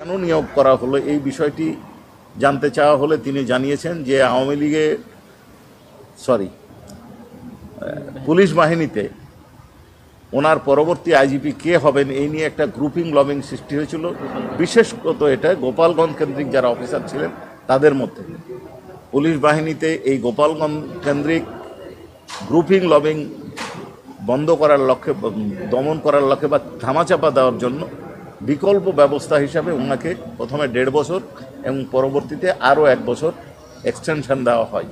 কেন নিয়োগ করা হলো এই বিষয়টি জানতে চাওয়া হলে তিনি জানিয়েছেন যে আওয়ামী লীগে পুলিশ বাহিনীতে ওনার পরবর্তী আইজিপি কে হবেন এই নিয়ে একটা গ্রুপিং লবিং সৃষ্টি হয়েছিল, বিশেষত এটা গোপালগঞ্জ কেন্দ্রিক যারা অফিসার ছিলেন তাদের মধ্যে। পুলিশ বাহিনীতে এই গোপালগঞ্জ কেন্দ্রিক গ্রুপিং লবিং বন্ধ করার লক্ষ্যে, দমন করার লক্ষ্যে বা ধামাচাপা দেওয়ার জন্য বিকল্প ব্যবস্থা হিসাবে ওনাকে প্রথমে 1.5 বছর এবং পরবর্তীতে আরও 1 বছর এক্সটেনশন দেওয়া হয়।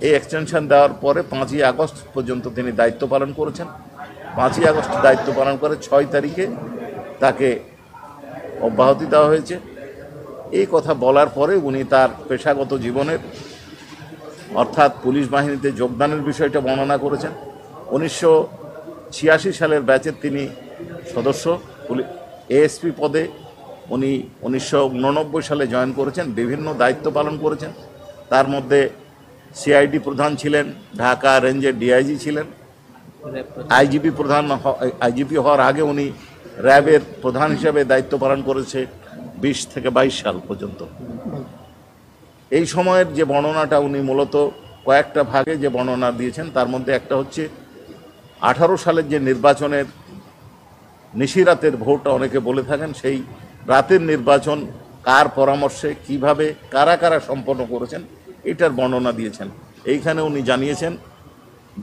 এই এক্সটেনশন দেওয়ার পরে 5ই আগস্ট পর্যন্ত তিনি দায়িত্ব পালন করেছেন। 5ই আগস্ট দায়িত্ব পালন করে 6 তারিখে তাকে অব্যাহতি দেওয়া হয়েছে। এই কথা বলার পরে উনি তার পেশাগত জীবনের অর্থাৎ পুলিশ বাহিনীতে যোগদানের বিষয়টা বর্ণনা করেছেন। 1986 সালের ব্যাচের তিনি সদস্য। এএসপি পদে উনি 1989 সালে জয়েন করেছেন, বিভিন্ন দায়িত্ব পালন করেছেন। তার মধ্যে সিআইডি প্রধান ছিলেন, ঢাকা রেঞ্জের ডিআইজি ছিলেন, আইজিপি হওয়ার আগে উনি র্যাবের প্রধান হিসেবে দায়িত্ব পালন করেছে 20 থেকে 22 সাল পর্যন্ত। এই সময়ের যে বর্ণনাটা উনি মূলত কয়েকটা ভাগে যে বর্ণনা দিয়েছেন, তার মধ্যে একটা হচ্ছে 18 সালের যে নির্বাচনের নিশিরাতের ভোটটা অনেকে বলে থাকেন, সেই রাতের নির্বাচন কার পরামর্শে কিভাবে কারা কারা সম্পন্ন করেছেন এটার বর্ণনা দিয়েছেন। এইখানে উনি জানিয়েছেন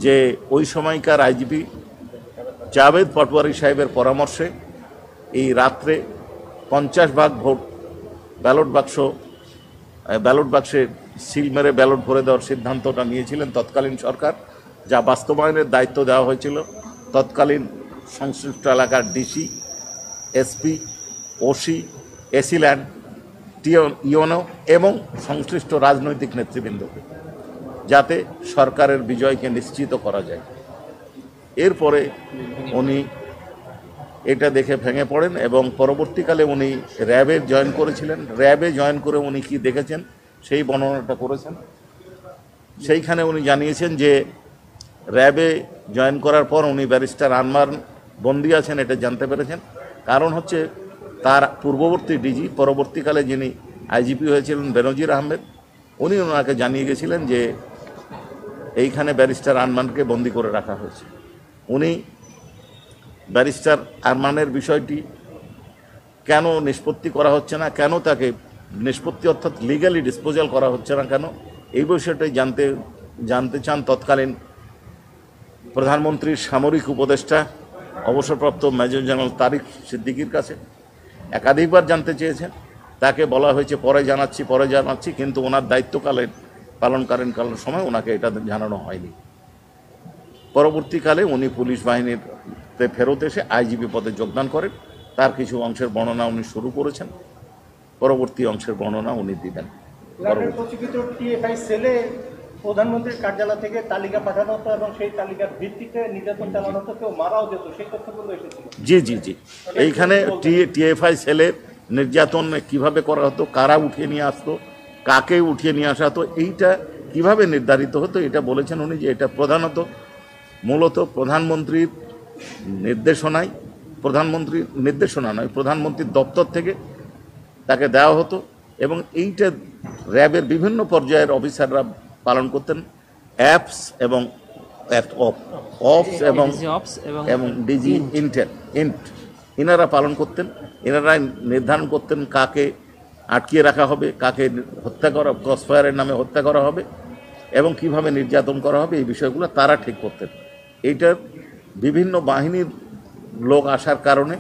যে ওই সময়কার আইজিপি জাভেদ পাটোয়ারি সাহেবের পরামর্শে এই রাত্রে 50 ভাগ ভোট ব্যালট বাক্সে সিল মেরে ব্যালট ভরে দেওয়ার সিদ্ধান্তটা নিয়েছিলেন তৎকালীন সরকার, যা বাস্তবায়নের দায়িত্ব দেওয়া হয়েছিল তৎকালীন সংশ্লিষ্ট এলাকার DC, SP, OC, AC land, UNO এবং সংশ্লিষ্ট রাজনৈতিক নেতৃবৃন্দকে, যাতে সরকারের বিজয়কে নিশ্চিত করা যায়। এরপরে উনি এটা দেখে ভেঙে পড়েন এবং পরবর্তীকালে উনি র্যাবে জয়েন করেছিলেন। র্যাবে জয়েন করে উনি কি দেখেছেন সেই বর্ণনাটা করেছেন। সেইখানে উনি জানিয়েছেন যে র্যাবে জয়েন করার পর উনি ব্যারিস্টার আনমার বন্দী আছেন এটা জানতে পেরেছেন। কারণ হচ্ছে তার পূর্ববর্তী ডিজি, পরবর্তীকালে যিনি আইজিপি হয়েছিলেন বেনজির আহমেদ, উনি ওনাকে জানিয়ে গেছিলেন যে এইখানে ব্যারিস্টার আরমানকে বন্দি করে রাখা হয়েছে। উনি ব্যারিস্টার আরমানের বিষয়টি কেন নিষ্পত্তি করা হচ্ছে না, কেন তাকে নিষ্পত্তি অর্থাৎ লিগালি ডিসপোজাল করা হচ্ছে না কেন, এই বিষয়টাই জানতে চান তৎকালীন প্রধানমন্ত্রীর সামরিক উপদেষ্টা অবসরপ্রাপ্ত মেজর জেনারেল তারিক সিদ্দিকীর কাছে। একাধিকবার জানতে চেয়েছেন, তাকে বলা হয়েছে পরে জানাচ্ছি, কিন্তু ওনার দায়িত্বকালের পালনকালীন সময় ওনাকে এটা জানানো হয়নি। পরবর্তীকালে উনি পুলিশ বাহিনীতে ফেরত এসে আইজিপি পদে যোগদান করেন। তার কিছু অংশের বর্ণনা উনি শুরু করেছেন, পরবর্তী অংশের বর্ণনা উনি দিবেন। প্রধানমন্ত্রীর কার্যালয় থেকে তালিকা পাঠানো হতো এবং সেই তালিকার ভিত্তিতে নির্যাতন চালানো হতো, কেউ মারাও যেত, সেই তথ্যগুলো এসেছিল। জি এইখানে টিএফআই সেলের নির্যাতন কিভাবে করা হতো, কারা উঠিয়ে নিয়ে আসতো, কাকে উঠিয়ে নিয়ে আসা হতো, এইটা কিভাবে নির্ধারিত হতো এটা বলেছেন উনি যে এটা মূলত প্রধানমন্ত্রীর প্রধানমন্ত্রীর দপ্তর থেকে তাকে দেওয়া হতো এবং এইটা র্যাবের বিভিন্ন পর্যায়ের অফিসাররা পালন করতেন। অ্যাপস এবং ডিজি ইন্ট এনারা পালন করতেন। এনারা নির্ধারণ করতেন কাকে আটকিয়ে রাখা হবে, কাকে হত্যা করা, ক্রসফায়ারের নামে হত্যা করা হবে এবং কিভাবে নির্যাতন করা হবে, এই বিষয়গুলো তারা ঠিক করতেন। এইটার বিভিন্ন বাহিনীর লোক আসার কারণে,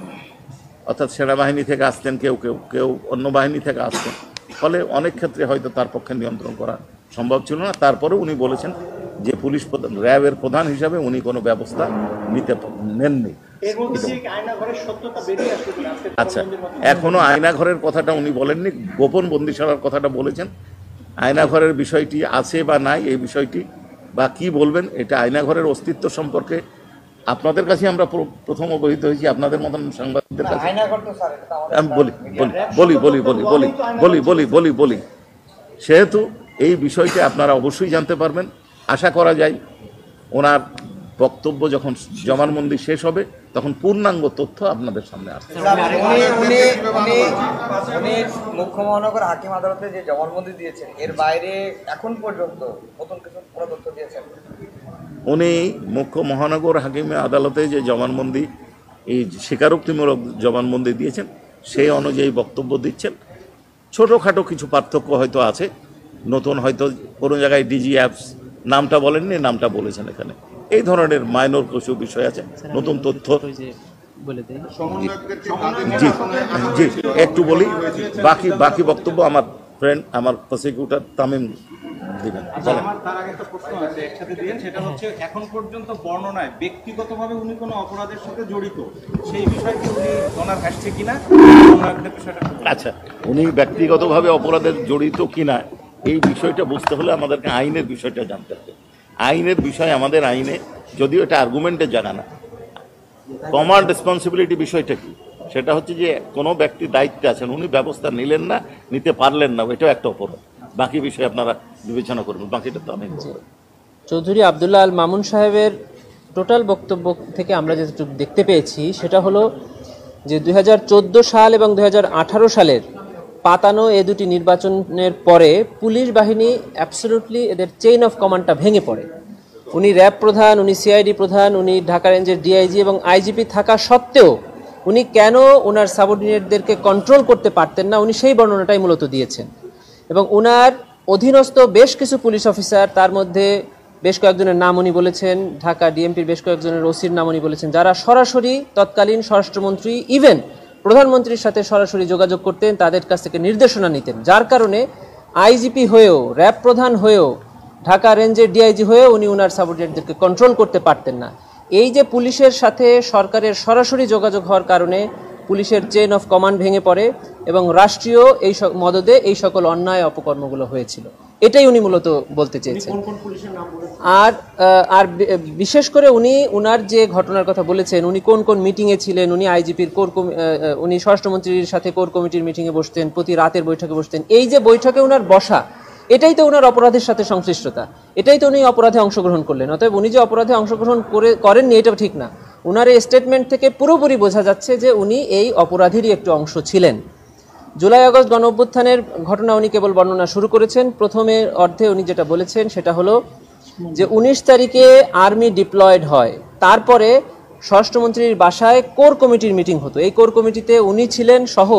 অর্থাৎ সেনাবাহিনী থেকে আসতেন কেউ অন্য বাহিনী থেকে আসতেন, ফলে অনেক ক্ষেত্রে হয়তো তার পক্ষে নিয়ন্ত্রণ করা সম্ভব ছিল না। তারপরে উনি বলেছেন যে র্যাবের প্রধান হিসাবে উনি কোনো ব্যবস্থা নেননি। আচ্ছা, এখনো আয়নাঘরের কথাটা উনি বলেননি, গোপন বন্দিশালার কথাটা বলেছেন। আয়নাঘরের বিষয়টি আছে বা নাই এই বিষয়টি বা কি বলবেন, এটা আয়নাঘরের অস্তিত্ব সম্পর্কে আপনাদের কাছে আমরা প্রথম অবহিত হয়েছি, আপনাদের মতন সাংবাদিকদের কাছে। বলি সেহেতু এই বিষয়টি আপনারা অবশ্যই জানতে পারবেন। আশা করা যায় ওনার বক্তব্য যখন জবানবন্দি শেষ হবে তখন পূর্ণাঙ্গ তথ্য আপনাদের সামনে আসবে। উনি মুখ্য মহানগর হাকিম আদালতে যে জবানবন্দি দিয়েছেন এর বাইরে এখন পর্যন্ত নতুন কিছু কোনো তথ্য দিয়েছেন? উনি মুখ্য মহানগর হাকিমে আদালতে যে জবানবন্দি, এই স্বীকারোক্তিমূলক জবানবন্দি দিয়েছেন সেই অনুযায়ী বক্তব্য দিচ্ছেন। ছোটোখাটো কিছু পার্থক্য হয়তো আছে, নতুন হয়তো কোনো জায়গায় ডিজি অ্যাপস নামটা বলেননি, নামটা বলেছেন এখানে, এই ধরনের মাইনর কিছু বিষয় আছে। নতুন তথ্য জি জি একটু বলি, বাকি বক্তব্য আমার ফ্রেন্ড, আমার প্রসিকিউটর তামিম দিবেন। তার আগে একটা প্রশ্ন আছে একসাথে দিয়েন, সেটা হচ্ছে এখন পর্যন্ত বর্ণনায় ব্যক্তিগতভাবে উনি কোনো অপরাধের সাথে জড়িত সেই বিষয়টি উনি ওনার আসছে কিনা, আচ্ছা, উনি ব্যক্তিগতভাবে অপরাধের জড়িত কিনা এই বিষয়টা বুঝতে হলে আমাদেরকে আইনের বিষয়টা জানতে হবে। আইনের বিষয় আমাদের আইনে, যদিও এটা আর্গুমেন্টে জানা না, কমান্ড রেসপন্সিবিলিটি বিষয়টা কি, সেটা হচ্ছে যে কোনো ব্যক্তি দায়িত্বে আছেন, উনি ব্যবস্থা নিলেন না, নিতে পারলেন না, এটাও একটা অপরাধ। বাকি বিষয় আপনারা বিবেচনা করবেন, বাকিটা তো আমি চৌধুরী আবদুল্লাহ আল মামুন সাহেবের টোটাল বক্তব্য থেকে আমরা যেটুকু দেখতে পেয়েছি সেটা হলো যে 2014 সাল এবং 2018 সালের পাতানো এ দুটি নির্বাচনের পরে পুলিশ বাহিনী অ্যাবসলিউটলি এদের চেইন অফ কমান্ডটা ভেঙে পড়ে। উনি র্যাব প্রধান, উনি সিআইডি প্রধান, উনি ঢাকা রেঞ্জের ডিআইজি এবং আইজিপি থাকা সত্ত্বেও উনি কেন ওনার সাবঅর্ডিনেটদেরকে কন্ট্রোল করতে পারতেন না, উনি সেই বর্ণনাটাই মূলত দিয়েছেন। এবং ওনার অধীনস্থ বেশ কিছু পুলিশ অফিসার, তার মধ্যে বেশ কয়েকজনের নাম উনি বলেছেন, ঢাকা ডিএমপির বেশ কয়েকজনের ওসির নাম উনি বলেছেন, যারা সরাসরি তৎকালীন স্বরাষ্ট্রমন্ত্রী ইভেন প্রধানমন্ত্রীর সাথে সরাসরি যোগাযোগ করতেন, তাদের কাছ থেকে নির্দেশনা নিতেন, যার কারণে আইজিপি হয়েও, র্যাব প্রধান হয়েও, ঢাকা রেঞ্জের ডিআইজি হয়েও উনি ওনার সাবঅর্ডিনেটদেরকে কন্ট্রোল করতে পারতেন না। এই যে পুলিশের সাথে সরকারের সরাসরি যোগাযোগ হওয়ার কারণে পুলিশের চেইন অফ কমান্ড ভেঙে পড়ে এবং রাষ্ট্রীয় এই মদদে এই সকল অন্যায় অপকর্মগুলো হয়েছিল, এটাই উনি মূলত বলতে চেয়েছেন। আর বিশেষ করে উনি ওনার যে ঘটনার কথা বলেছেন, উনি কোন কোন মিটিংয়ে ছিলেন, উনি আইজিপির উনি স্বরাষ্ট্রমন্ত্রীর সাথে কোর কমিটির মিটিংয়ে বসতেন, প্রতি রাতের বৈঠকে বসতেন, এই যে বৈঠকে ওনার বসা, এটাই তো ওনার অপরাধের সাথে সংশ্লিষ্টতা, এটাই তো উনি অপরাধে অংশগ্রহণ করলেন। অতএব উনি যে অপরাধে অংশগ্রহণ করেননি এটা ঠিক না। ওনার এই স্টেটমেন্ট থেকে পুরোপুরি বোঝা যাচ্ছে যে উনি এই অপরাধেরই একটু অংশ ছিলেন। জুলাই আগস্ট গণ অভ্যুত্থানের ঘটনা উনি কেবল বর্ণনা শুরু করেছেন। প্রথমে অর্ধে উনি যেটা বলেছেন সেটা হলো যে 19 তারিখে আর্মি ডিপ্লয়েড হয়, তারপরে স্বরাষ্ট্রমন্ত্রীর বাসায় কোর কমিটির মিটিং হতো, এই কোর কমিটিতে উনি ছিলেন সহ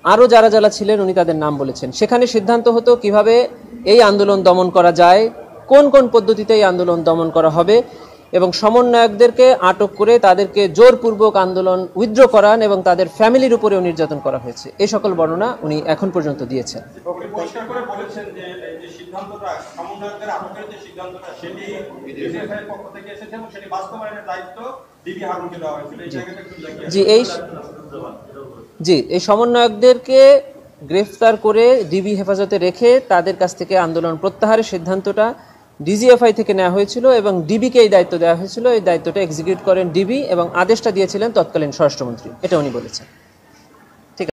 আরও যারা যারা ছিলেন উনি তাদের নাম বলেছেন। সেখানে সিদ্ধান্ত হতো কিভাবে এই আন্দোলন দমন করা যায়, কোন কোন পদ্ধতিতে এই আন্দোলন দমন করা হবে, এবং সমন্বয়কদেরকে আটক করে তাদেরকে জোরপূর্বক আন্দোলন উইথড্র করান এবং তাদের ফ্যামিলির উপরেও নির্যাতন করা হয়েছে। এই সকল বর্ণনা উনি এখন পর্যন্ত দিয়েছেন। জি, এই সমন্বয়কদেরকে গ্রেফতার করে ডিবি হেফাজতে রেখে তাদের কাছ থেকে আন্দোলন প্রত্যাহারের সিদ্ধান্তটা ডিজিএফআই থেকে নেওয়া হয়েছিল এবং ডিবিকে এই দায়িত্ব দেওয়া হয়েছিল। এই দায়িত্বটা এক্সিকিউট করেন ডিবি এবং আদেশটা দিয়েছিলেন তৎকালীন স্বরাষ্ট্রমন্ত্রী, এটা উনি বলেছেন।